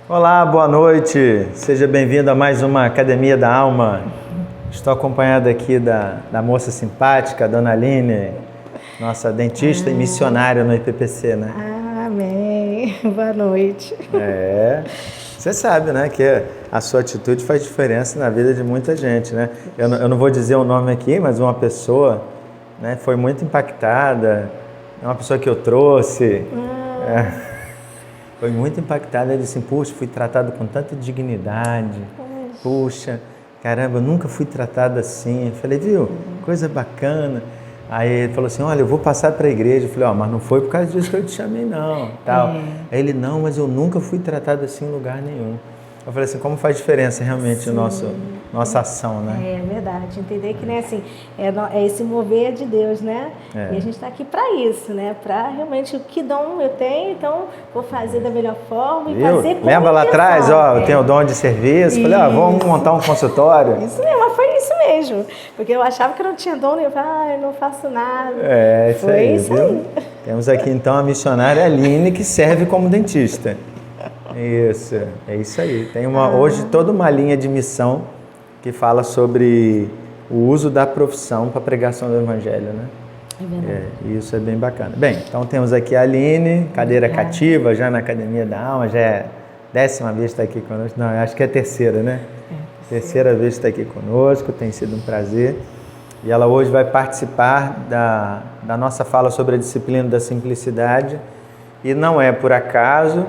Olá, boa noite. Seja bem-vindo a mais uma Academia da Alma. Estou acompanhado aqui da moça simpática, a Dona Aline, nossa dentista e missionária no IPPC, né? Amém. Boa noite. Você sabe, né, que a sua atitude faz diferença na vida de muita gente, né? Eu não vou dizer o nome aqui, mas uma pessoa, né, foi muito impactada, é uma pessoa que eu trouxe. Foi muito impactada, ele disse, puxa, fui tratado com tanta dignidade, puxa, caramba, eu nunca fui tratado assim. Eu falei, viu, coisa bacana. Aí ele falou assim, olha, eu vou passar para a igreja. Eu falei, mas não foi por causa disso que eu te chamei não, tal. Aí ele, não, mas eu nunca fui tratado assim em lugar nenhum. Eu falei assim, como faz diferença realmente nossa ação, né? É verdade, entender que, né, assim, é esse mover de Deus, né? E a gente está aqui para isso, né? Para realmente o que dom eu tenho, então vou fazer da melhor forma e fazer com Lembra lá atrás, eu tenho o dom de serviço, falei, vamos montar um consultório. Isso mesmo, mas foi isso mesmo, porque eu achava que eu não tinha dom e eu falei, eu não faço nada. Isso foi aí, isso viu? aí. Temos aqui então a missionária Aline, que serve como dentista. Isso, é isso aí. Tem hoje toda uma linha de missão que fala sobre o uso da profissão para a pregação do Evangelho, né? É verdade. Isso é bem bacana. Bem, então temos aqui a Aline, cadeira cativa, já na Academia da Alma, já é 10ª vez que está aqui conosco. Não, acho que é a terceira, né? Terceira vez que está aqui conosco, tem sido um prazer. E ela hoje vai participar da nossa fala sobre a disciplina da simplicidade. E não é por acaso.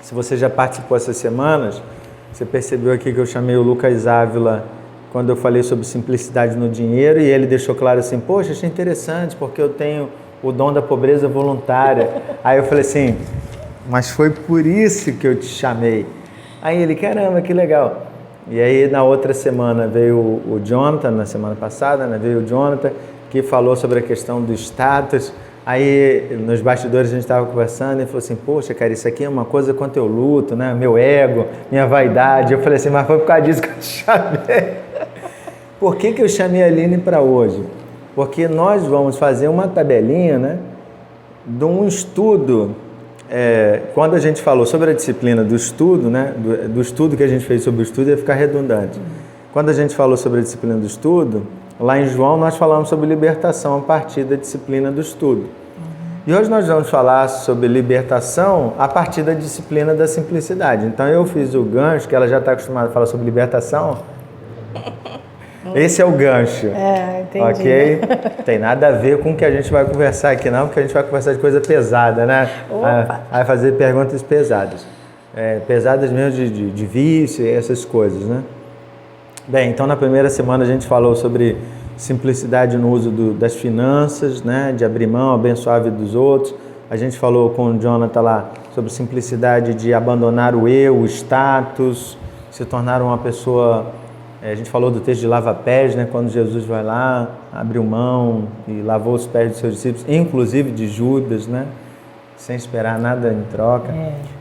Se você já participou essas semanas, você percebeu aqui que eu chamei o Lucas Ávila quando eu falei sobre simplicidade no dinheiro e ele deixou claro assim, poxa, achei interessante porque eu tenho o dom da pobreza voluntária. Aí eu falei assim, mas foi por isso que eu te chamei. Aí ele, caramba, que legal. E aí na outra semana veio o Jonathan, na semana passada, né, veio o Jonathan que falou sobre a questão do status. Aí, nos bastidores, a gente estava conversando e falou assim, poxa, cara, isso aqui é uma coisa quanto eu luto, né? Meu ego, minha vaidade. Eu falei assim, mas foi por causa disso que eu te chamei. Por que eu chamei a Aline para hoje? Porque nós vamos fazer uma tabelinha, né? De um estudo. Quando a gente falou sobre a disciplina do estudo, né? Do estudo que a gente fez sobre o estudo, ia ficar redundante. Quando a gente falou sobre a disciplina do estudo, lá em João nós falamos sobre libertação a partir da disciplina do estudo. E hoje nós vamos falar sobre libertação a partir da disciplina da simplicidade. Então eu fiz o gancho, que ela já está acostumada a falar sobre libertação. Esse é o gancho. Entendi. Ok? Tem nada a ver com o que a gente vai conversar aqui não, porque a gente vai conversar de coisa pesada, né? Vai fazer perguntas pesadas. Pesadas mesmo de vício e essas coisas, né? Bem, então na primeira semana a gente falou sobre simplicidade no uso das finanças, né? De abrir mão, abençoar a vida dos outros. A gente falou com o Jonathan lá sobre simplicidade de abandonar o eu, o status, se tornar uma pessoa... A gente falou do texto de lava-pés, né? Quando Jesus vai lá, abriu mão e lavou os pés dos seus discípulos, inclusive de Judas, né? Sem esperar nada em troca.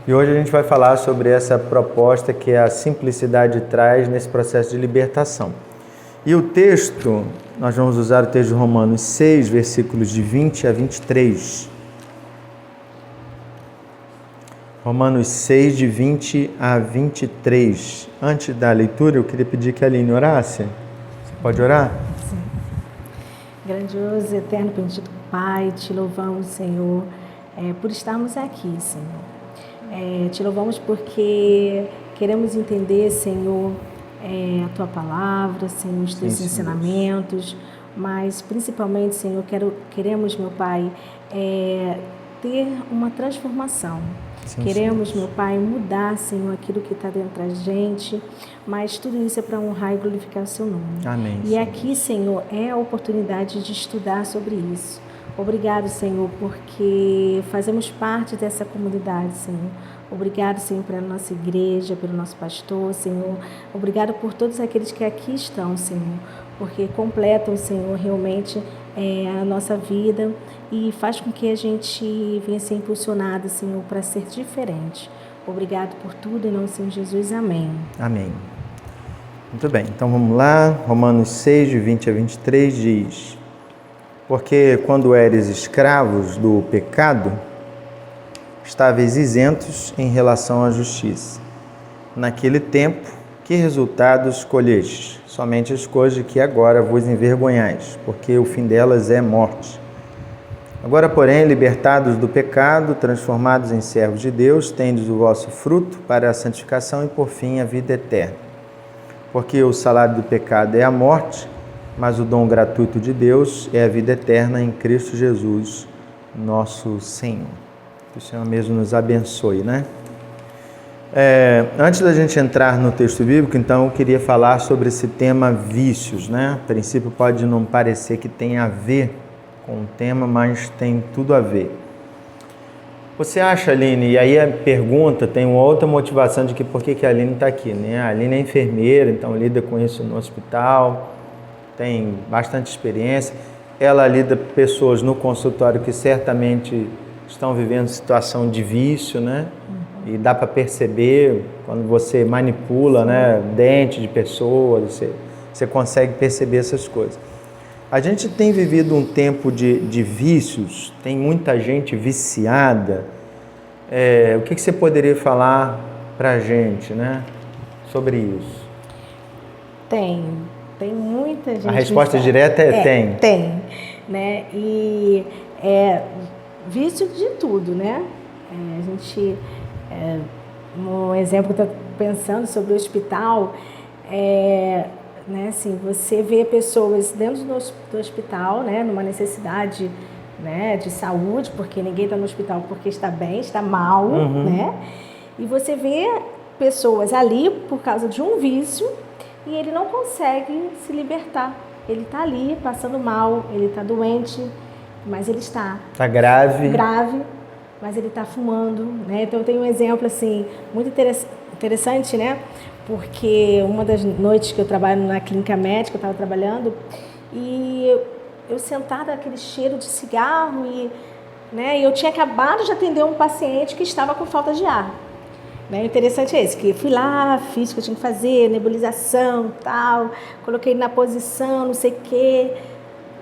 E hoje a gente vai falar sobre essa proposta que a simplicidade traz nesse processo de libertação. E o texto, nós vamos usar o texto de Romanos 6, versículos de 20 a 23. Romanos 6, de 20 a 23. Antes da leitura, eu queria pedir que a Aline orasse. Você pode orar? Sim. Grandioso, eterno, bendito Pai, te louvamos, Senhor, por estarmos aqui, Senhor. Te louvamos porque queremos entender, Senhor, a Tua Palavra, Senhor, os Teus ensinamentos, mas principalmente, Senhor, queremos, meu Pai, ter uma transformação. Queremos, meu Pai, mudar, Senhor, aquilo que está dentro da gente, mas tudo isso é para honrar e glorificar o Seu nome. Amém. E aqui, Senhor, é a oportunidade de estudar sobre isso. Obrigado, Senhor, porque fazemos parte dessa comunidade, Senhor. Obrigado, Senhor, pela nossa igreja, pelo nosso pastor, Senhor. Obrigado por todos aqueles que aqui estão, Senhor, porque completam, Senhor, realmente a nossa vida e faz com que a gente venha ser impulsionado, Senhor, para ser diferente. Obrigado por tudo, em nome do Senhor Jesus. Amém. Amém. Muito bem, então vamos lá. Romanos 6, de 20 a 23 diz: Porque quando eres escravos do pecado, estáveis isentos em relação à justiça. Naquele tempo, que resultados colhestes? Somente as coisas que agora vos envergonhais, porque o fim delas é morte. Agora, porém, libertados do pecado, transformados em servos de Deus, tendes o vosso fruto para a santificação e, por fim, a vida eterna. Porque o salário do pecado é a morte, mas o dom gratuito de Deus é a vida eterna em Cristo Jesus, nosso Senhor. Que o Senhor mesmo nos abençoe, né? Antes da gente entrar no texto bíblico, então, eu queria falar sobre esse tema vícios, né? A princípio pode não parecer que tem a ver com o tema, mas tem tudo a ver. Você acha, Aline, e aí a pergunta tem uma outra motivação de que por que a Aline está aqui, né? A Aline é enfermeira, então lida com isso no hospital, tem bastante experiência. Ela lida com pessoas no consultório que certamente estão vivendo situação de vício, né? E dá para perceber quando você manipula, né, dente de pessoas, você consegue perceber essas coisas. A gente tem vivido um tempo de vícios, tem muita gente viciada. O que você poderia falar para a gente, né, sobre isso? Tem muita gente. A resposta direta é tem. Tem, né? E vício de tudo, né? A gente, um exemplo que eu estou pensando sobre o hospital, né, assim, você vê pessoas dentro do hospital, né, numa necessidade, né, de saúde, porque ninguém está no hospital porque está bem, está mal, né? E você vê pessoas ali por causa de um vício e ele não consegue se libertar. Ele está ali passando mal, ele está doente, mas ele está grave, mas ele está fumando, né? Então eu tenho um exemplo assim muito interessante, né? Porque uma das noites que eu trabalho na clínica médica, eu estava trabalhando e eu sentada aquele cheiro de cigarro e eu tinha acabado de atender um paciente que estava com falta de ar. Né? O interessante é esse, que fui lá, fiz o que eu tinha que fazer, nebulização, tal, coloquei na posição, não sei o quê.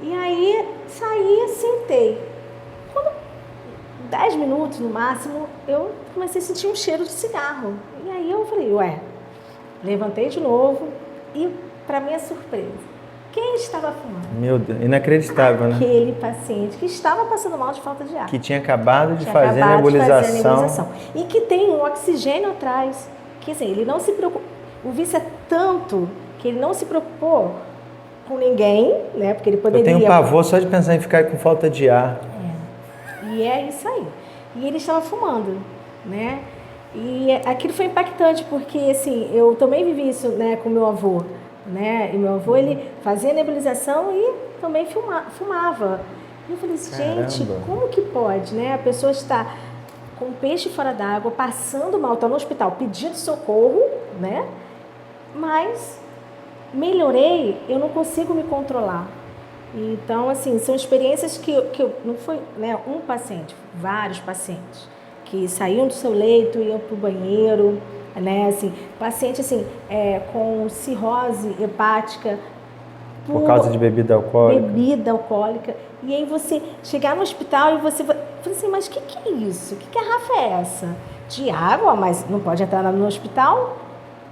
E aí saí, sentei. 10 minutos no máximo, eu comecei a sentir um cheiro de cigarro. E aí eu falei, levantei de novo e, para minha surpresa, quem estava fumando? Meu Deus, inacreditável, né? Aquele paciente que estava passando mal de falta de ar. Que tinha acabado de fazer a nebulização. E que tem um oxigênio atrás. Que assim, ele não se preocupa. O vício é tanto que ele não se preocupou com ninguém, né? Porque ele poderia... Eu tenho pavor só de pensar em ficar com falta de ar. E é isso aí. E ele estava fumando, né? E aquilo foi impactante, porque assim, eu também vivi isso, né, com meu avô, né? E meu avô, ele fazia nebulização e também fumava. E eu falei, gente, como que pode, né? A pessoa está com peixe fora d'água, passando mal, está no hospital pedindo socorro, né? Mas melhorei, eu não consigo me controlar. Então, assim, são experiências que não foi, né, um paciente, vários pacientes que saíam do seu leito, iam para o banheiro, né, assim, paciente, assim, com cirrose hepática. Por causa de bebida alcoólica. Bebida alcoólica. E aí você chegar no hospital e você fala assim, mas o que é isso? Que garrafa é essa? De água, mas não pode entrar no hospital?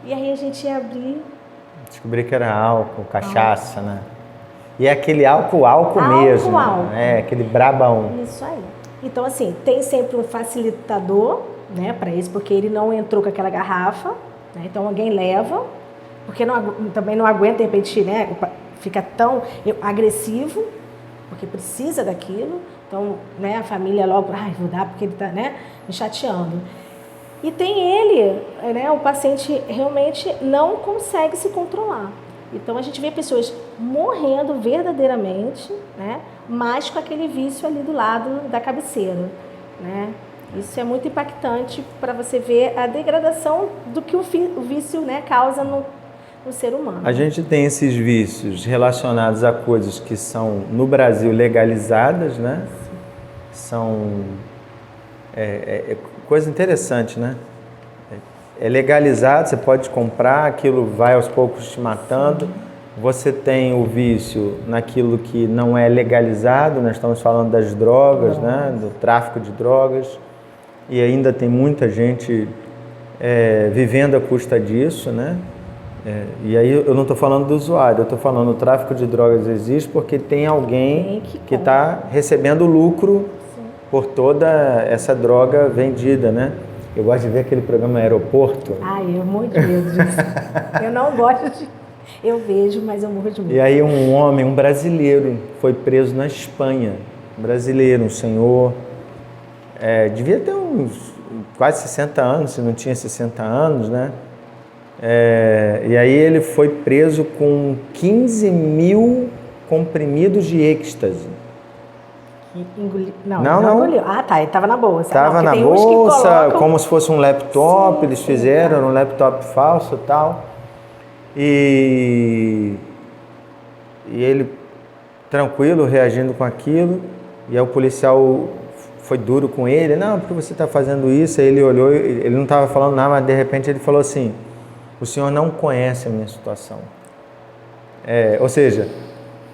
E aí a gente ia abrir. Descobri que era álcool, cachaça, né? E é aquele álcool mesmo, né? Aquele brabão. Isso aí. Então, assim, tem sempre um facilitador, né, para isso, porque ele não entrou com aquela garrafa, né? Então alguém leva, porque também não aguenta, de repente, né, fica tão agressivo, porque precisa daquilo. Então, né, a família logo, vou dar porque ele está, né, me chateando. E tem ele, né, o paciente realmente não consegue se controlar. Então, a gente vê pessoas morrendo verdadeiramente, né, mas com aquele vício ali do lado da cabeceira, né? Isso é muito impactante para você ver a degradação do que o vício, né, causa no ser humano. A gente tem esses vícios relacionados a coisas que são, no Brasil, legalizadas, né? São coisa interessante, né? É legalizado, você pode comprar, aquilo vai aos poucos te matando. Sim. Você tem o vício naquilo que não é legalizado, nós estamos falando das drogas, né? Do tráfico de drogas. e ainda tem muita gente vivendo à custa disso, né? E aí eu não estou falando do usuário, eu estou falando o tráfico de drogas existe porque tem alguém que está recebendo lucro por toda essa droga vendida, né? Eu gosto de ver aquele programa Aeroporto. Ai, eu morro de medo disso. Eu não gosto de... Eu vejo, mas eu morro de medo. E aí um homem, um brasileiro, foi preso na Espanha. Um brasileiro, um senhor, devia ter uns quase 60 anos, se não tinha 60 anos, né? E aí ele foi preso com 15 mil comprimidos de êxtase. Não engoliu. Ah, tá, ele estava na bolsa. Estava na bolsa, como se fosse um laptop, sim, eles fizeram um laptop falso e tal. E ele tranquilo, reagindo com aquilo, e aí o policial foi duro com ele, não, porque você está fazendo isso? Aí ele olhou, ele não estava falando nada, mas de repente ele falou assim, o senhor não conhece a minha situação. Ou seja,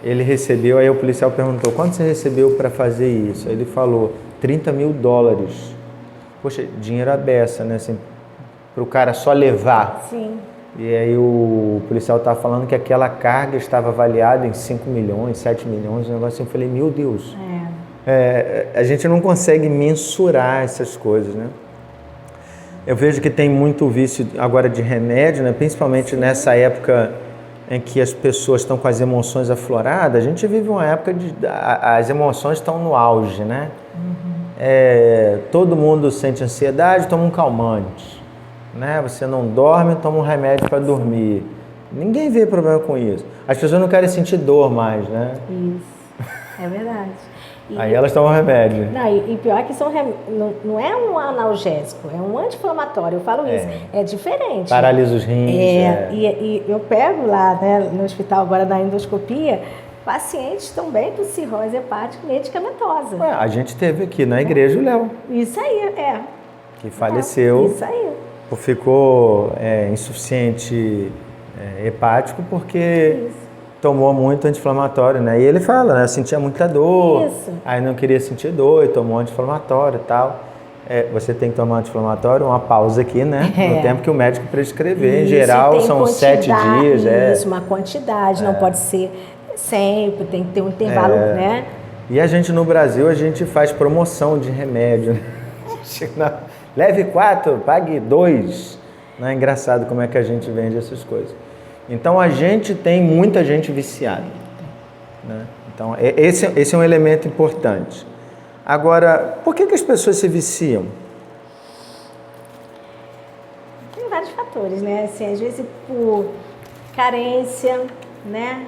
ele recebeu, aí o policial perguntou, quanto você recebeu para fazer isso? Aí ele falou, $30 mil. Poxa, dinheiro à beça, né? Assim, para o cara só levar. Sim. E aí o policial estava falando que aquela carga estava avaliada em 5 milhões, 7 milhões, um negócio assim. Eu falei, meu Deus. A gente não consegue mensurar essas coisas, né? Eu vejo que tem muito vício agora de remédio, né? Principalmente nessa época em que as pessoas estão com as emoções afloradas. A gente vive uma época as emoções estão no auge, né? Todo mundo sente ansiedade, toma um calmante, né? Você não dorme, toma um remédio para dormir. Ninguém vê problema com isso. As pessoas não querem sentir dor mais, né? Isso, é verdade. Aí elas tomam remédio. Não, e pior que não é um analgésico, é um anti-inflamatório. Eu falo isso, é diferente. Paralisa os rins. E eu pego lá, né, no hospital agora da endoscopia, pacientes também com cirrose hepática medicamentosa. A gente teve aqui na igreja o Léo. Isso aí, que faleceu. Isso aí. Ficou insuficiente hepático porque... Isso. Tomou muito anti-inflamatório, né? E ele fala, né? Eu sentia muita dor, aí não queria sentir dor e tomou anti-inflamatório e tal. Você tem que tomar anti-inflamatório, uma pausa aqui, né? No tempo que o médico prescrever. Em geral, são 7 dias. Isso, uma quantidade, não pode ser sempre, tem que ter um intervalo, né? E a gente no Brasil, a gente faz promoção de remédio. Leve 4, pague 2. Não é engraçado como é que a gente vende essas coisas. Então, a gente tem muita gente viciada, né? Então, esse é um elemento importante. Agora, por que as pessoas se viciam? Tem vários fatores, né? Assim, às vezes por carência, né?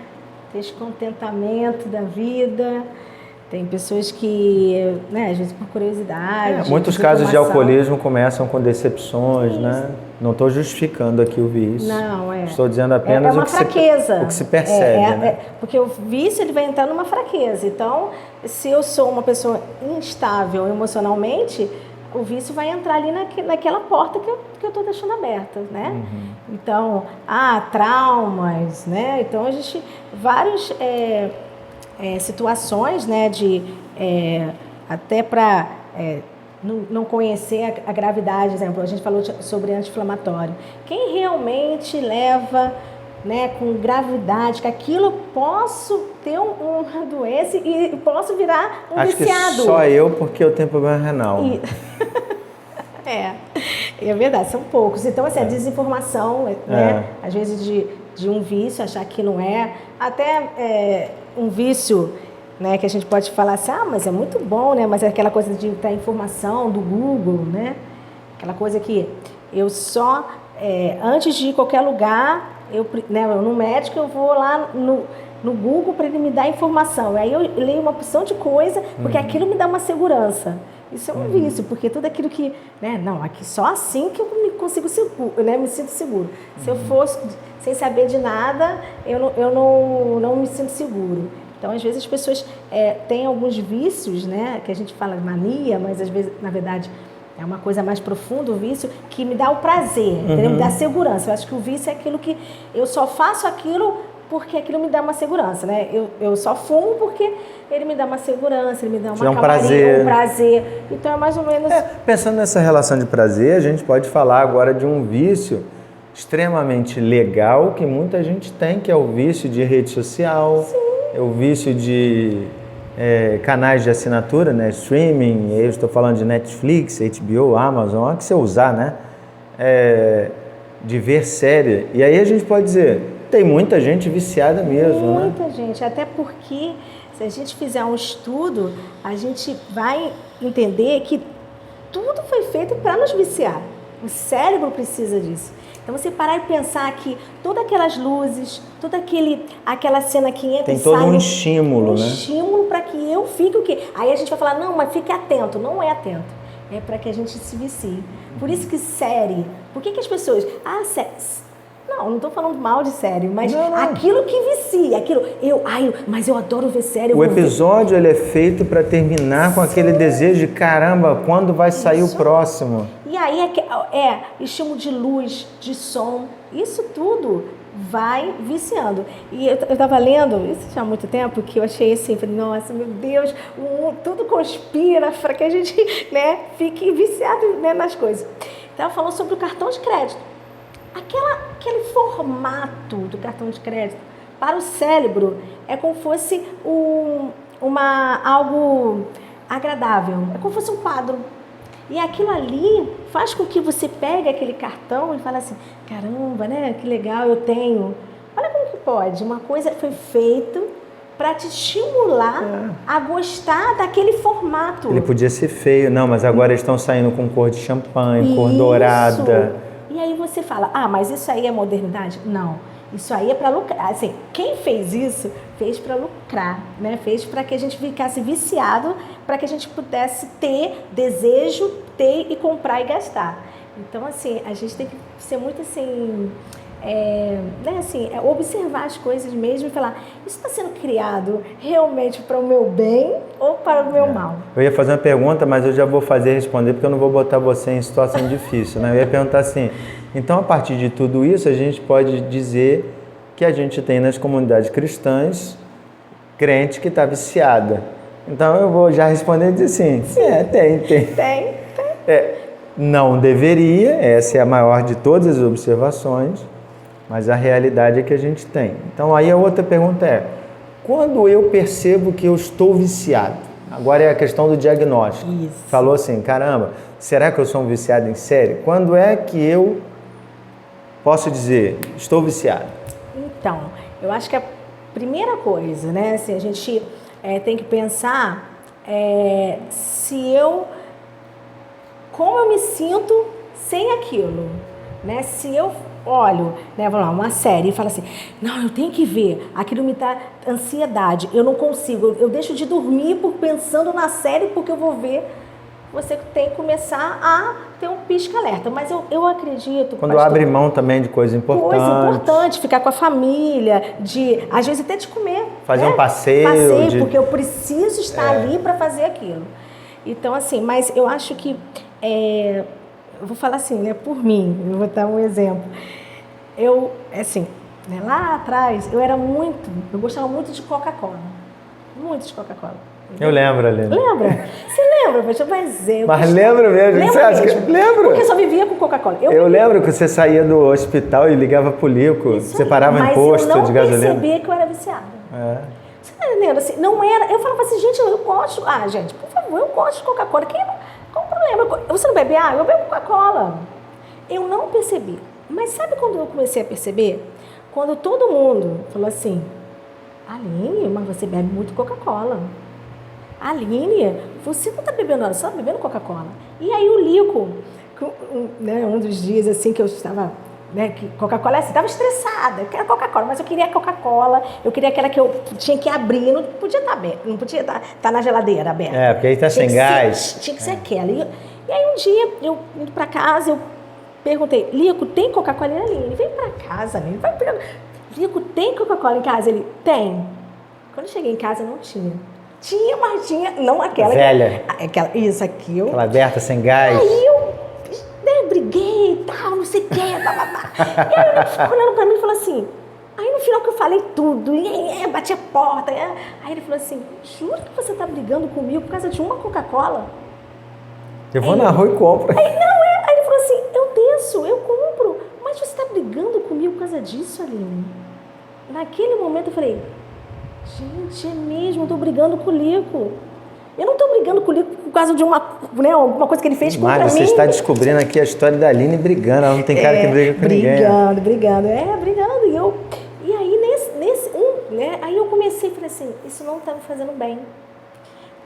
Descontentamento da vida. Tem pessoas que, né, às vezes por curiosidade. Muitos casos de alcoolismo começam com decepções, né? Não estou justificando aqui o vício. Não, Estou dizendo apenas uma fraqueza. O que se percebe, né? Porque o vício ele vai entrar numa fraqueza. Então, se eu sou uma pessoa instável emocionalmente, o vício vai entrar ali naquela porta que eu estou deixando aberta, né? Então, traumas, né? Então, a gente... Vários... situações, né, de até para não conhecer a gravidade, por exemplo, a gente falou sobre anti-inflamatório. Quem realmente leva, né, com gravidade, que aquilo posso ter uma doença e posso virar um viciado. Acho que só eu, porque eu tenho problema renal. É verdade, são poucos. Então, assim, a desinformação, né, às vezes de um vício, achar que não é, até um vício, né, que a gente pode falar assim, mas é muito bom, né, mas é aquela coisa de ter informação do Google, né, aquela coisa que eu só, antes de ir em qualquer lugar, no médico eu vou lá no Google para ele me dar informação, aí eu leio uma opção de coisa, porque aquilo me dá uma segurança. Isso é um vício, porque tudo aquilo que, né, aqui só assim que eu me sinto seguro. Se eu fosse sem saber de nada, eu não me sinto seguro. Então, às vezes as pessoas têm alguns vícios, né, que a gente fala mania, mas às vezes, na verdade, é uma coisa mais profunda, o vício, que me dá o prazer, me dá segurança. Eu acho que o vício é aquilo que eu só faço aquilo porque aquilo me dá uma segurança, né? Eu só fumo porque ele me dá uma segurança, ele me dá uma prazer. Um prazer. Então é mais ou menos... Pensando nessa relação de prazer, a gente pode falar agora de um vício extremamente legal que muita gente tem, que é o vício de rede social, é o vício de canais de assinatura, né? Streaming, eu estou falando de Netflix, HBO, Amazon, que você usar, né? De ver série. E aí a gente pode dizer, tem muita gente viciada mesmo, muita gente, até porque se a gente fizer um estudo, a gente vai entender que tudo foi feito para nos viciar. O cérebro precisa disso. Então você parar e pensar que todas aquelas luzes, toda aquela cena que entra tem e sai... Tem todo um estímulo, né? Um estímulo para que eu fique o quê? Aí a gente vai falar, não, mas fique atento. Não é atento. É para que a gente se vicie. Por isso que série... Por que as pessoas... série... Não estou falando mal de série, mas aquilo que vicia, aquilo... mas eu adoro ver série. O episódio ele é feito para terminar com aquele desejo de caramba, quando vai sair o próximo? E aí estímulo de luz, de som, isso tudo vai viciando. E eu estava lendo, isso já há muito tempo, que eu achei assim, falei, nossa, meu Deus, tudo conspira para que a gente, né, fique viciado, né, nas coisas. Estava falando sobre o cartão de crédito. Aquele formato do cartão de crédito para o cérebro é como se fosse algo agradável, é como se fosse um quadro. E aquilo ali faz com que você pegue aquele cartão e fale assim, caramba, né, que legal, eu tenho. Olha como que pode, uma coisa foi feita para te estimular a gostar daquele formato. Ele podia ser feio, não, mas agora eles estão saindo com cor de champanhe, cor dourada. E aí você fala, mas isso aí é modernidade? Não, isso aí é para lucrar. Assim, quem fez isso, fez para lucrar, né? Fez para que a gente ficasse viciado, para que a gente pudesse ter desejo, ter e comprar e gastar. Então, assim, a gente tem que ser muito assim... observar as coisas mesmo e falar, isso está sendo criado realmente para o meu bem ou para o meu mal? Eu ia fazer uma pergunta, mas eu já vou responder, porque eu não vou botar você em situação difícil, né? Eu ia perguntar assim, então a partir de tudo isso a gente pode dizer que a gente tem nas comunidades cristãs crente que está viciada. Então eu vou já responder e dizer assim, tem. Não deveria, essa é a maior de todas as observações, mas a realidade é que a gente tem. Então aí a outra pergunta é, quando eu percebo que eu estou viciado? Agora é a questão do diagnóstico. Isso. Falou assim, caramba, será que eu sou um viciado em série? Quando é que eu posso dizer, estou viciado? Então, eu acho que a primeira coisa, né, assim, a gente tem que pensar como eu me sinto sem aquilo, né? Se eu olho, né, vamos lá, uma série e falo assim, não, eu tenho que ver, aquilo me dá ansiedade, eu não consigo, eu deixo de dormir pensando na série porque eu vou ver, você tem que começar a ter um pisca-alerta, mas eu acredito... Quando abre mão também de coisa importante. Coisa importante, ficar com a família, às vezes até de comer. Fazer um passeio. Porque eu preciso estar ali para fazer aquilo. Então, assim, mas eu acho que... eu vou falar assim, né, por mim, eu vou dar um exemplo. Né, lá atrás, eu gostava muito de Coca-Cola. Muito de Coca-Cola. Eu lembro, Aline. Lembra? Você lembra? Mas lembro mesmo. Você acha que... Lembro. Porque eu só vivia com Coca-Cola. Eu lembro que você saía do hospital e ligava pro Lico, você parava em posto de gasolina. Mas eu não percebia que eu era viciada. Você tá entendendo? Assim, não era... Eu falava assim, gente, eu gosto... gente, por favor, eu gosto de Coca-Cola. Qual o problema? Você não bebe água? Eu bebo Coca-Cola. Eu não percebi. Mas sabe quando eu comecei a perceber? Quando todo mundo falou assim, Aline, mas você bebe muito Coca-Cola. Aline, você não está bebendo nada, você está bebendo Coca-Cola. E aí o Lico, né, um dos dias assim que eu estava, né, que Coca-Cola assim, estava estressada, eu quero Coca-Cola, mas eu queria Coca-Cola, eu queria aquela que eu tinha que abrir, não podia estar aberta, não podia estar na geladeira aberta. Porque aí está sem gás. Tinha que ser aquela. E aí um dia, eu indo para casa, eu perguntei, Lico, tem Coca-Cola? Ele vem para casa, Aline, vai pegar. Lico, tem Coca-Cola em casa? Ele, tem. Quando eu cheguei em casa, não tinha. Tinha, mas tinha, não aquela... Velha. Isso aqui. Aquela aberta, sem gás. Aí eu, briguei e tal, não sei o que, bababá. E aí ele ficou olhando pra mim e falou assim, aí no final que eu falei tudo, bati a porta. Aí ele falou assim, jura que você tá brigando comigo por causa de uma Coca-Cola? Eu vou na rua e compro. Aí ele falou assim, eu desço, eu compro, mas você tá brigando comigo por causa disso, Aline? Naquele momento eu falei, gente, é mesmo, eu tô brigando com o Lico. Eu não tô brigando com o Lico por causa de alguma coisa que ele fez contra mim. Mas você está descobrindo aqui a história da Aline brigando, ela não tem cara que briga com ninguém. Brigando. E aí, aí eu comecei e falei assim, isso não tá me fazendo bem.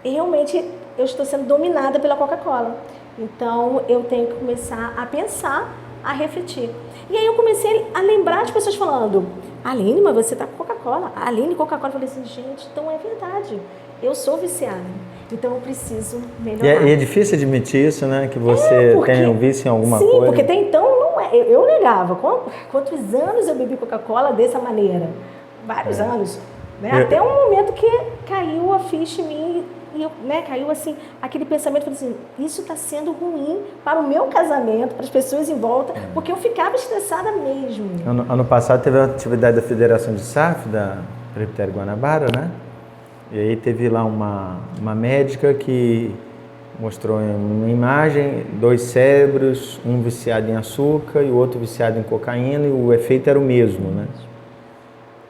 E realmente, eu estou sendo dominada pela Coca-Cola. Então, eu tenho que começar a pensar, a refletir. E aí eu comecei a lembrar de pessoas falando, Aline, mas você tá com Coca-Cola. Aline, Coca-Cola. Eu falei assim, gente, então é verdade. Eu sou viciada. Então eu preciso melhorar. E é difícil admitir isso, né? Que você tem um vício em alguma coisa. Sim, porque até então não é. Eu negava. Quantos anos eu bebi Coca-Cola dessa maneira? Vários anos. Né? Até um momento que caiu a ficha em mim. E caiu assim, aquele pensamento, falei assim, isso está sendo ruim para o meu casamento, para as pessoas em volta, porque eu ficava estressada mesmo. Ano passado teve uma atividade da Federação de SAF, da Presbitério Guanabara, né? E aí teve lá uma médica que mostrou uma imagem, 2 cérebros, um viciado em açúcar e o outro viciado em cocaína, e o efeito era o mesmo, né?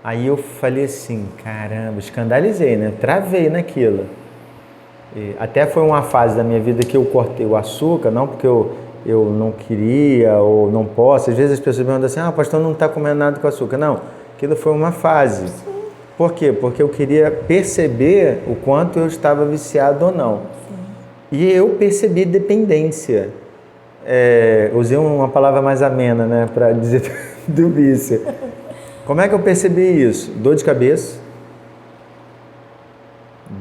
Aí eu falei assim, caramba, escandalizei, né? Travei naquilo. E até foi uma fase da minha vida que eu cortei o açúcar, não porque eu não queria ou não posso. Às vezes as pessoas me perguntam assim, o pastor não está comendo nada com açúcar. Não, aquilo foi uma fase. Sim. Por quê? Porque eu queria perceber o quanto eu estava viciado ou não. Sim. E eu percebi dependência. Usei uma palavra mais amena, né, para dizer do vício. Como é que eu percebi isso? Dor de cabeça.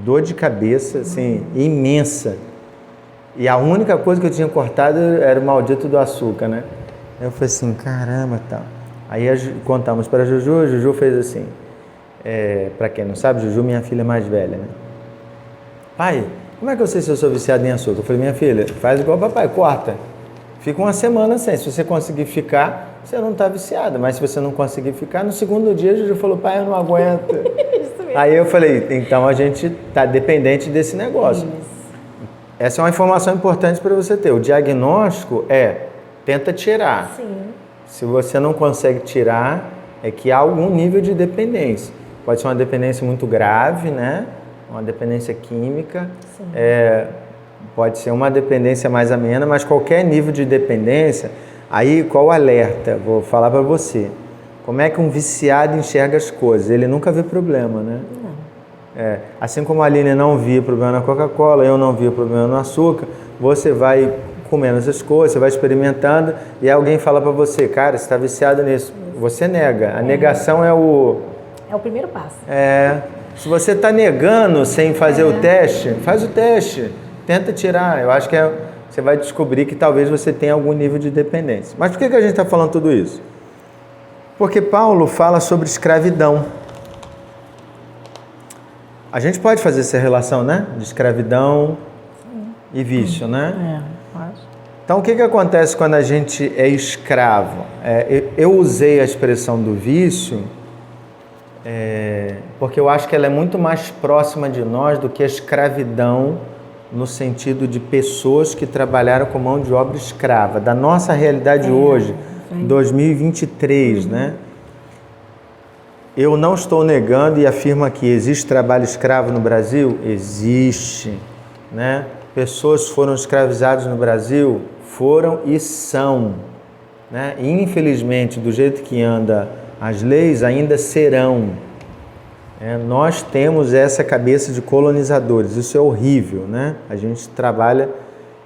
Dor de cabeça, assim, imensa. E a única coisa que eu tinha cortado era o maldito do açúcar, né? Eu falei assim, caramba, tal. Aí contamos para a Juju fez assim, para quem não sabe, Juju, minha filha mais velha, né? Pai, como é que eu sei se eu sou viciado em açúcar? Eu falei, minha filha, faz igual papai, corta. Fica uma semana sem, se você conseguir ficar, você não está viciado. Mas se você não conseguir ficar, no segundo dia, a Juju falou, pai, eu não aguento. Aí eu falei, então a gente está dependente desse negócio. Isso. Essa é uma informação importante para você ter. O diagnóstico tenta tirar. Sim. Se você não consegue tirar, é que há algum nível de dependência. Pode ser uma dependência muito grave, né? Uma dependência química. Sim. Pode ser uma dependência mais amena, mas qualquer nível de dependência, aí qual o alerta? Vou falar para você. Como é que um viciado enxerga as coisas? Ele nunca vê problema, né? Não. Assim como a Aline não via problema na Coca-Cola, eu não via problema no açúcar, você vai comendo essas coisas, você vai experimentando e alguém fala para você, cara, você está viciado nisso. Você nega. A negação é o primeiro passo. Se você está negando sem fazer o teste, faz o teste. Tenta tirar. Eu acho que você vai descobrir que talvez você tenha algum nível de dependência. Mas por que a gente está falando tudo isso? Porque Paulo fala sobre escravidão. A gente pode fazer essa relação, né? De escravidão e vício, né? Então, o que acontece quando a gente é escravo? Eu usei a expressão do vício porque eu acho que ela é muito mais próxima de nós do que a escravidão no sentido de pessoas que trabalharam com mão de obra escrava. Da nossa realidade hoje, 2023, né? Eu não estou negando e afirmo aqui, existe trabalho escravo no Brasil? Existe, né? Pessoas foram escravizadas no Brasil? Foram e são, né? E, infelizmente, do jeito que anda as leis, ainda serão. Nós temos essa cabeça de colonizadores, isso é horrível, né? A gente trabalha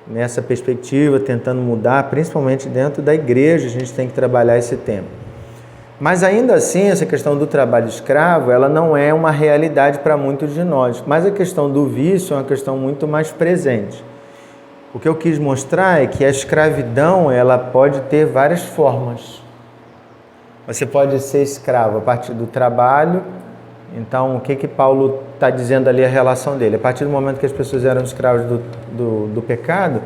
nessa perspectiva, tentando mudar, principalmente dentro da igreja, a gente tem que trabalhar esse tema. Mas ainda assim, essa questão do trabalho escravo, ela não é uma realidade para muitos de nós, mas a questão do vício é uma questão muito mais presente. O que eu quis mostrar é que a escravidão, ela pode ter várias formas. Você pode ser escravo a partir do trabalho. Então, o que Paulo está dizendo ali, a relação dele? A partir do momento que as pessoas eram escravas do pecado,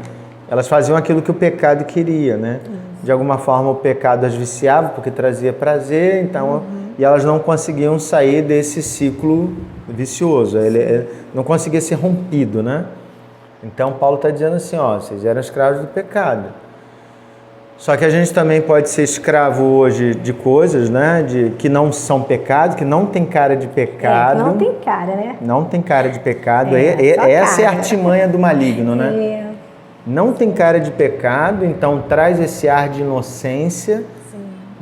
elas faziam aquilo que o pecado queria, né? De alguma forma o pecado as viciava porque trazia prazer, então, e elas não conseguiam sair desse ciclo vicioso, ele não conseguia ser rompido, né? Então Paulo está dizendo assim, ó, vocês eram escravos do pecado. Só que a gente também pode ser escravo hoje de coisas, né, que não são pecado, que não tem cara de pecado. Não tem cara, né? Não tem cara de pecado. Essa cara. É a artimanha do maligno, né? Não tem cara de pecado, então traz esse ar de inocência,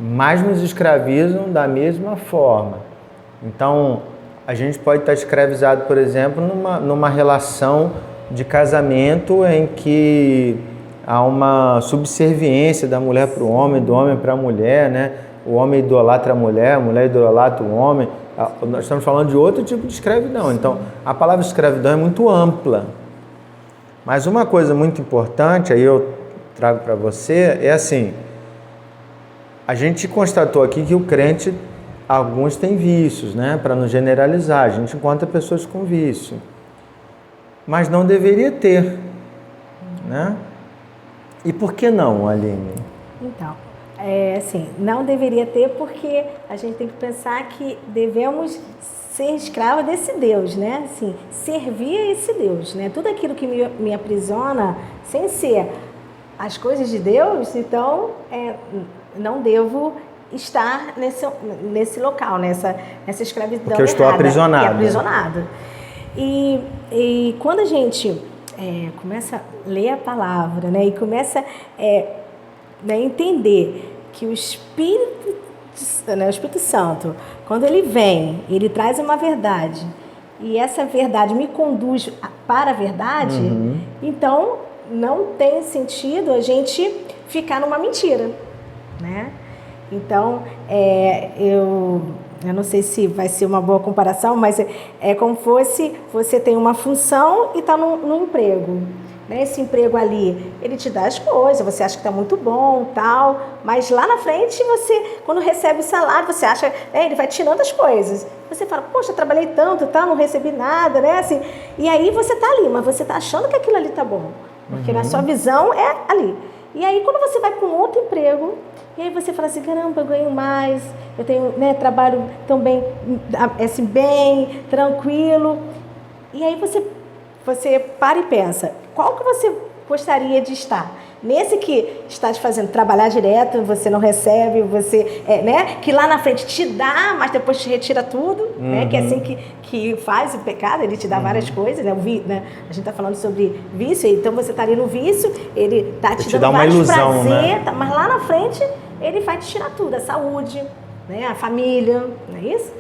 mas nos escravizam da mesma forma. Então, a gente pode estar escravizado, por exemplo, numa relação de casamento em que há uma subserviência da mulher para o homem, do homem para a mulher, né? O homem idolatra a mulher idolatra o homem. Nós estamos falando de outro tipo de escravidão. Então, a palavra escravidão é muito ampla. Mas uma coisa muito importante, aí eu trago para você, é assim, a gente constatou aqui que o crente, alguns têm vícios, né? Para não generalizar, a gente encontra pessoas com vício. Mas não deveria ter, né? E por que não, Aline? Então, assim, não deveria ter porque a gente tem que pensar que devemos ser escravo desse Deus, né? Assim, servir a esse Deus, né? Tudo aquilo que me aprisiona, sem ser as coisas de Deus, então não devo estar nesse local, nessa escravidão porque eu estou aprisionado. E quando a gente começa a ler a palavra, né, e começa a entender que o Espírito Santo, quando ele vem, ele traz uma verdade, e essa verdade me conduz para a verdade, então não tem sentido a gente ficar numa mentira, né? Então, eu não sei se vai ser uma boa comparação, mas é como fosse você tem uma função e está num emprego. Né? Esse emprego ali, ele te dá as coisas, você acha que está muito bom, tal, mas lá na frente você, quando recebe o salário, você acha, ele vai tirando as coisas. Você fala, poxa, eu trabalhei tanto, tal, não recebi nada, né? Assim, e aí você está ali, mas você está achando que aquilo ali está bom, porque na sua visão é ali. E aí quando você vai para um outro emprego, e aí você fala assim, caramba, eu ganho mais, eu tenho, né, trabalho tão bem, assim, bem, tranquilo. E aí você para e pensa, qual que você gostaria de estar? Nesse que está te fazendo trabalhar direto, você não recebe, você, né, que lá na frente te dá, mas depois te retira tudo, né, que é assim que faz o pecado, ele te dá várias coisas, né, né, a gente está falando sobre vício, então você está ali no vício, ele está te dando vários ilusão, prazer, né? mas lá na frente ele vai te tirar tudo, a saúde, né, a família, não é isso?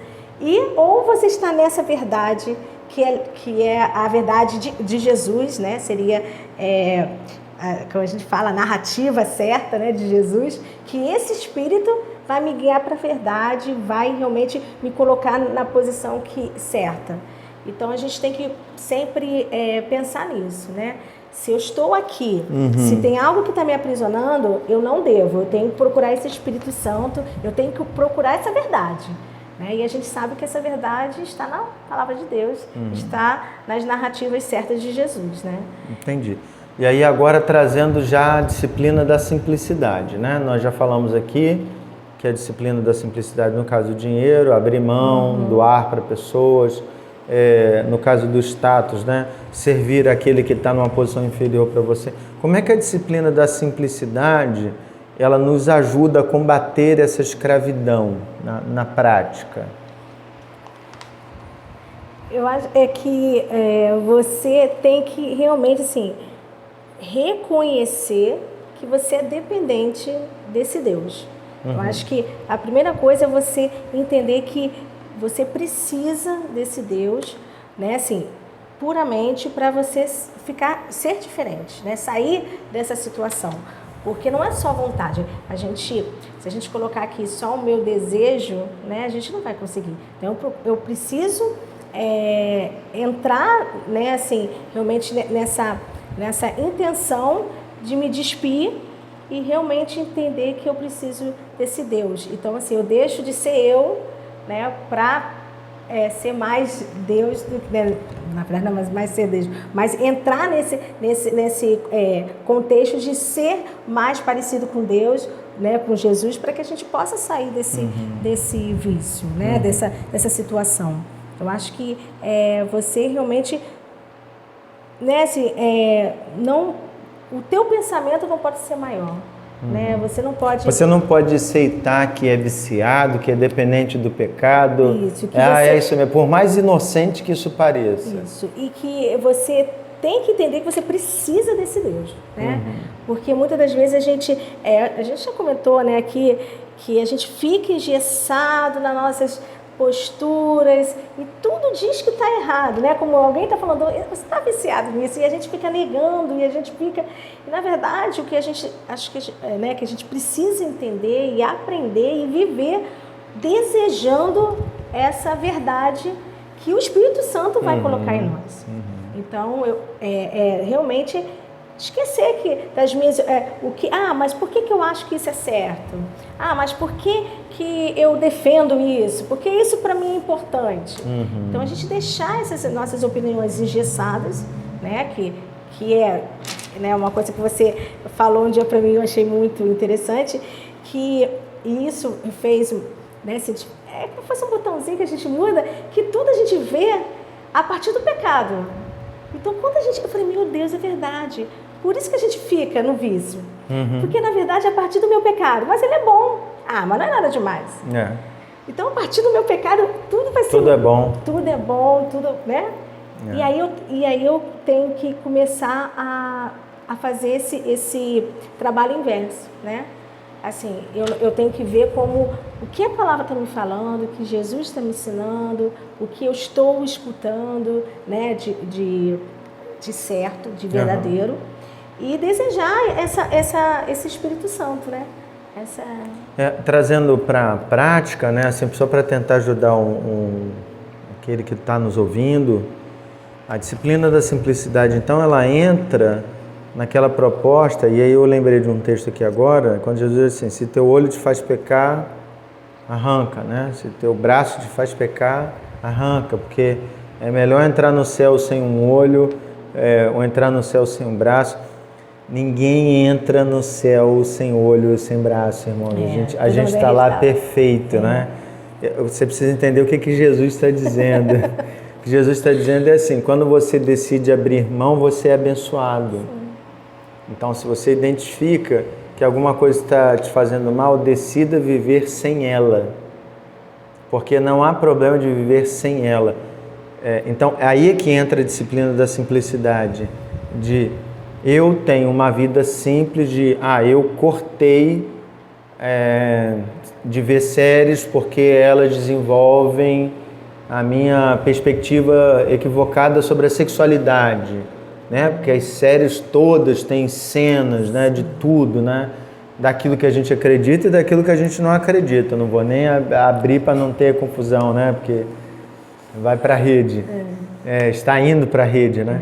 Ou você está nessa verdade, que é a verdade de Jesus, né? Seria, como a gente fala, a narrativa certa, né, de Jesus, que esse Espírito vai me guiar para a verdade, vai realmente me colocar na posição certa. Então, a gente tem que sempre pensar nisso, né? Se eu estou aqui, se tem algo que está me aprisionando, eu não devo, eu tenho que procurar esse Espírito Santo, eu tenho que procurar essa verdade. Né? E a gente sabe que essa verdade está na palavra de Deus, está nas narrativas certas de Jesus, né? Entendi. E aí agora trazendo já a disciplina da simplicidade, né? Nós já falamos aqui que a disciplina da simplicidade, no caso do dinheiro, abrir mão, doar para pessoas, no caso do status, né? Servir aquele que está numa posição inferior para você. Como é que a disciplina da simplicidade ela nos ajuda a combater essa escravidão na prática? Eu acho que você tem que realmente assim, reconhecer que você é dependente desse Deus. Eu acho que a primeira coisa é você entender que você precisa desse Deus, né, assim, puramente para você ser diferente, né, sair dessa situação. Porque não é só vontade. Se a gente colocar aqui só o meu desejo, né, a gente não vai conseguir. Então, eu preciso entrar, né, assim, realmente nessa intenção de me despir e realmente entender que eu preciso desse Deus. Então, assim, eu deixo de ser eu, né, para ser mais Deus, né, na verdade não é mais ser Deus, mas entrar nesse contexto de ser mais parecido com Deus, né, com Jesus, para que a gente possa sair desse vício, né, dessa situação. Eu acho que você realmente, né, assim, o teu pensamento não pode ser maior. Né? Você não pode aceitar que é viciado, que é dependente do pecado. Isso, é isso mesmo, por mais inocente que isso pareça. Isso, e que você tem que entender que você precisa desse Deus, né? Porque muitas das vezes a gente já comentou, né, que a gente fica engessado nas nossas posturas e tudo diz que está errado, né? Como alguém está falando, você está viciado nisso, e a gente fica negando, e a gente fica... E, na verdade, o que a gente acho que, né, que a gente precisa entender e aprender e viver desejando essa verdade que o Espírito Santo vai colocar em nós. Então, realmente esquecer que das minhas... mas por que eu acho que isso é certo? Mas por que eu defendo isso? Porque isso para mim é importante. Então, a gente deixar essas nossas opiniões engessadas, né? Que é, né, uma coisa que você falou um dia para mim, eu achei muito interessante, que isso fez... Né, como fosse um botãozinho que a gente muda, que tudo a gente vê a partir do pecado. Então, quando eu falei, meu Deus, é verdade. Por isso que a gente fica no vício. Porque, na verdade, é a partir do meu pecado. Mas ele é bom. Mas não é nada demais. Então, a partir do meu pecado, tudo vai ser... Tudo é bom. Tudo é bom, tudo, né? E aí eu tenho que começar a fazer esse trabalho inverso, né? Assim, eu tenho que ver como o que a palavra está me falando, o que Jesus está me ensinando, o que eu estou escutando, né, de certo, de verdadeiro, e desejar esse Espírito Santo, né? Trazendo para a prática, né, assim, só para tentar ajudar aquele que está nos ouvindo, a disciplina da simplicidade, então, ela entra naquela proposta, e aí eu lembrei de um texto aqui agora, quando Jesus diz assim, se teu olho te faz pecar, arranca, né? Se teu braço te faz pecar, arranca, porque é melhor entrar no céu sem um olho, ou entrar no céu sem um braço. Ninguém entra no céu sem olho, sem braço, irmão. A gente está lá perfeito, né? Você precisa entender o que Jesus está dizendo. O que Jesus está dizendo é assim, quando você decide abrir mão, você é abençoado. Então, se você identifica que alguma coisa está te fazendo mal, decida viver sem ela. Porque não há problema de viver sem ela. Então, aí é que entra a disciplina da simplicidade. Eu tenho uma vida simples eu cortei de ver séries porque elas desenvolvem a minha perspectiva equivocada sobre a sexualidade. Né? Porque as séries todas têm cenas, né, de tudo, né? Daquilo que a gente acredita e daquilo que a gente não acredita. Não vou nem abrir para não ter confusão, né? Porque vai para a rede, está indo para a rede, né?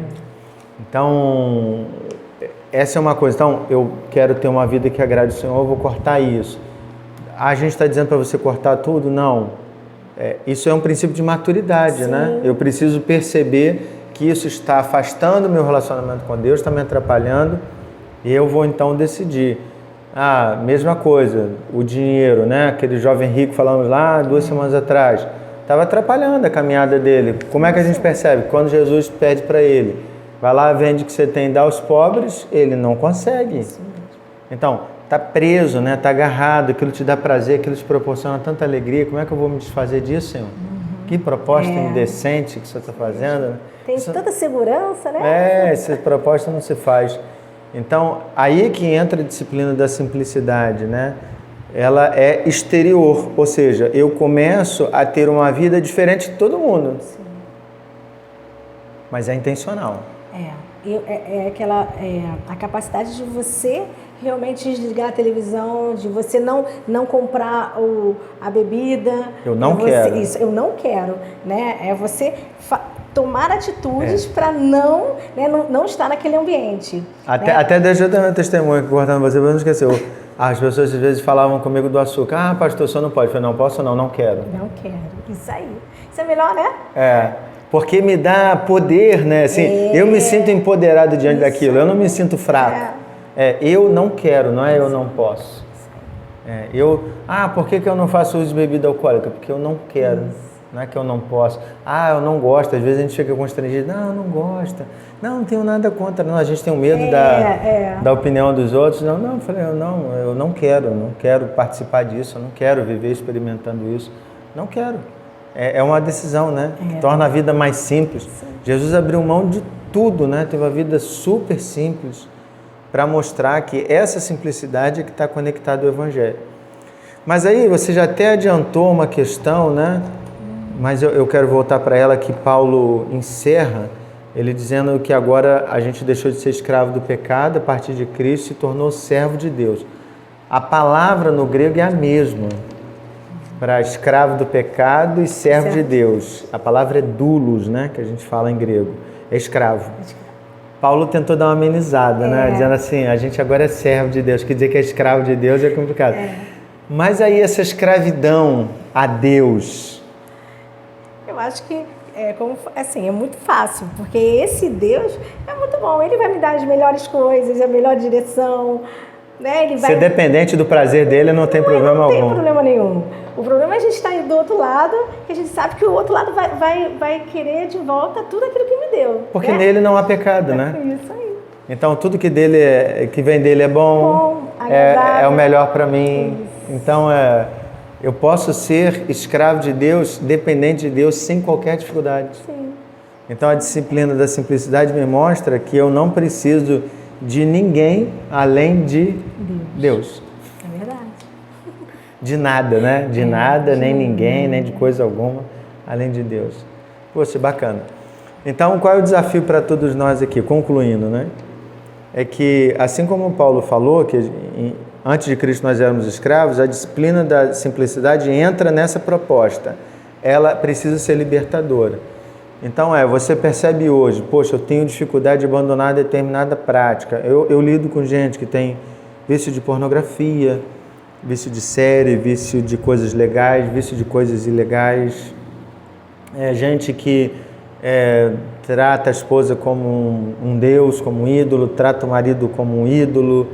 Então, essa é uma coisa. Então, eu quero ter uma vida que agrade o Senhor, eu vou cortar isso. A gente está dizendo para você cortar tudo? Não. Isso é um princípio de maturidade, né? Eu preciso perceber que isso está afastando o meu relacionamento com Deus, está me atrapalhando, e eu vou então decidir. Mesma coisa, o dinheiro, né? Aquele jovem rico falamos lá 2 semanas atrás, estava atrapalhando a caminhada dele. Como é que a gente percebe? Quando Jesus pede para ele, vai lá, vende o que você tem, dá aos pobres, ele não consegue. Então, está preso, né? Está agarrado, aquilo te dá prazer, aquilo te proporciona tanta alegria, como é que eu vou me desfazer disso, Senhor? Que proposta indecente que você está fazendo, né? Tem tanta segurança, né? Essa proposta não se faz. Então, aí é que entra a disciplina da simplicidade, né? Ela é exterior, ou seja, eu começo a ter uma vida diferente de todo mundo. Sim. Mas é intencional. A capacidade de você realmente desligar a televisão, de você não comprar a bebida. Eu não quero. Isso, eu não quero, né? É você tomar atitudes para não estar naquele ambiente. Até deixa eu ter meu testemunho aqui, cortando você, mas não esqueceu. As pessoas às vezes falavam comigo do açúcar. Pastor, o senhor não pode. Eu falei, não posso não quero. Não quero. Isso aí. Isso é melhor, né? Porque me dá poder, né? Assim, eu me sinto empoderado diante daquilo. Eu não me sinto fraco. Eu não quero, não é eu não posso. Por que eu não faço uso de bebida alcoólica? Porque eu não quero. Não é que eu não posso. Eu não gosto. Às vezes a gente fica constrangido. Não, eu não gosto. Não tenho nada contra. Não, a gente tem um medo da opinião dos outros. Não, eu falei, eu não quero participar disso. Eu não quero viver experimentando isso. Não quero. É uma decisão, né? Que torna a vida mais simples. Sim. Jesus abriu mão de tudo, né? Teve uma vida super simples para mostrar que essa simplicidade é que está conectada ao Evangelho. Mas aí você já até adiantou uma questão, né? Mas eu quero voltar para ela, que Paulo encerra, ele dizendo que agora a gente deixou de ser escravo do pecado a partir de Cristo e se tornou servo de Deus. A palavra no grego é a mesma, para escravo do pecado e servo de Deus. A palavra é doulos, né? Que a gente fala em grego, é escravo. Paulo tentou dar uma amenizada, né? Dizendo assim, a gente agora é servo de Deus, quer dizer que é escravo de Deus é complicado. Mas aí essa escravidão a Deus... Eu acho que é muito fácil, porque esse Deus é muito bom, ele vai me dar as melhores coisas, a melhor direção, né? Ele vai... Ser dependente do prazer dele não tem problema algum. Não tem problema nenhum. O problema é a gente estar do outro lado, que a gente sabe que o outro lado vai querer de volta tudo aquilo que me deu. Porque nele não há pecado, né? Isso aí. Então tudo que vem dele é bom, é o melhor para mim. Isso. Então eu posso ser escravo de Deus, dependente de Deus, sem qualquer dificuldade. Sim. Então a disciplina da simplicidade me mostra que eu não preciso de ninguém além de Deus. É verdade. De nada, né? De nada, nem ninguém, nem de coisa alguma, além de Deus. Poxa, bacana. Então, qual é o desafio para todos nós aqui? Concluindo, né? É que, assim como Paulo falou, que antes de Cristo nós éramos escravos, a disciplina da simplicidade entra nessa proposta. Ela precisa ser libertadora. Então, você percebe hoje, poxa, eu tenho dificuldade de abandonar determinada prática. Eu lido com gente que tem vício de pornografia, vício de série, vício de coisas legais, vício de coisas ilegais. Gente que trata a esposa como um deus, como um ídolo, trata o marido como um ídolo.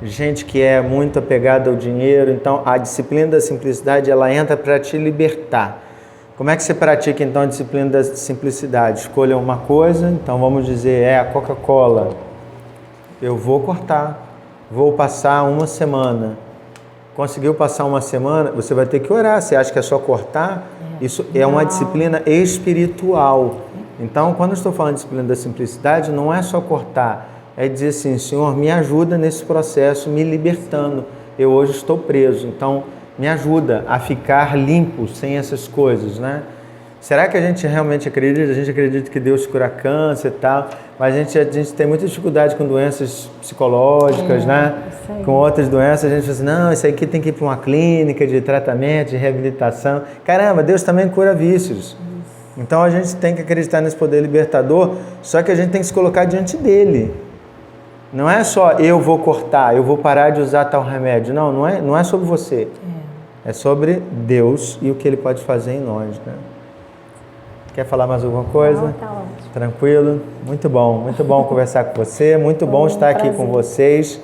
Gente que é muito apegada ao dinheiro. Então, a disciplina da simplicidade, ela entra para te libertar. Como é que você pratica, então, a disciplina da simplicidade? Escolha uma coisa, então vamos dizer, a Coca-Cola. Eu vou cortar, vou passar uma semana. Conseguiu passar uma semana, você vai ter que orar. Você acha que é só cortar? Isso é uma disciplina espiritual. Então, quando eu estou falando de disciplina da simplicidade, não é só cortar. É dizer assim, Senhor, me ajuda nesse processo, me libertando. Eu hoje estou preso, então me ajuda a ficar limpo sem essas coisas, né? Será que a gente realmente acredita? A gente acredita que Deus cura câncer e tal, mas a gente tem muita dificuldade com doenças psicológicas, né? Com outras doenças, a gente fala assim, não, isso aqui tem que ir para uma clínica de tratamento, de reabilitação. Caramba, Deus também cura vícios. Então a gente tem que acreditar nesse poder libertador, só que a gente tem que se colocar diante dele. Não é só eu vou cortar, eu vou parar de usar tal remédio. Não é sobre você. É sobre Deus e o que Ele pode fazer em nós, né? Quer falar mais alguma coisa? Não, tá ótimo. Tranquilo? Muito bom conversar com você, muito bom estar aqui com vocês.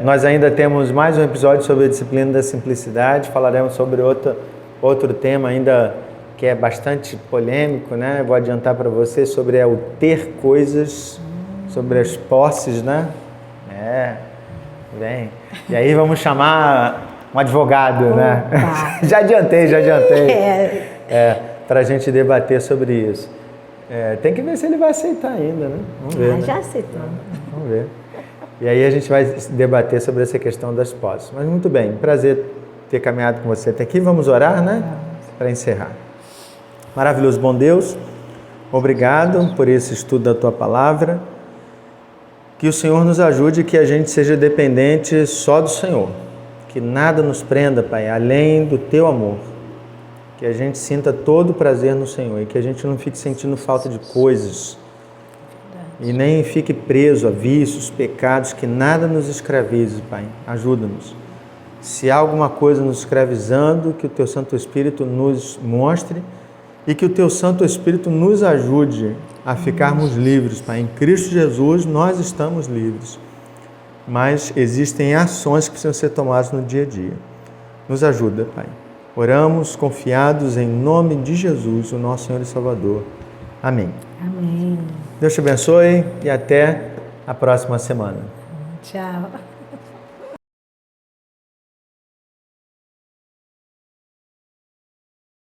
Nós ainda temos mais um episódio sobre a disciplina da simplicidade, falaremos sobre outro tema ainda que é bastante polêmico, né? Vou adiantar para você sobre o ter coisas, sobre as posses, né? Bem. E aí vamos chamar um advogado, né? Já adiantei. Para a gente debater sobre isso. Tem que ver se ele vai aceitar ainda, né? Vamos ver. Né? Já aceitou. Vamos ver. E aí a gente vai debater sobre essa questão das posses. Mas muito bem, prazer ter caminhado com você até aqui. Vamos orar, né? Para encerrar. Maravilhoso, bom Deus, obrigado por esse estudo da Tua Palavra. Que o Senhor nos ajude, que a gente seja dependente só do Senhor. Que nada nos prenda, Pai, além do Teu amor. Que a gente sinta todo o prazer no Senhor e que a gente não fique sentindo falta de coisas. E nem fique preso a vícios, pecados, que nada nos escravize, Pai. Ajuda-nos. Se há alguma coisa nos escravizando, que o Teu Santo Espírito nos mostre e que o Teu Santo Espírito nos ajude a ficarmos livres, Pai. Em Cristo Jesus nós estamos livres. mas existem ações que precisam ser tomadas no dia a dia. Nos ajuda, Pai. Oramos confiados em nome de Jesus, o nosso Senhor e Salvador. Amém. Amém. Deus te abençoe e até a próxima semana. Tchau.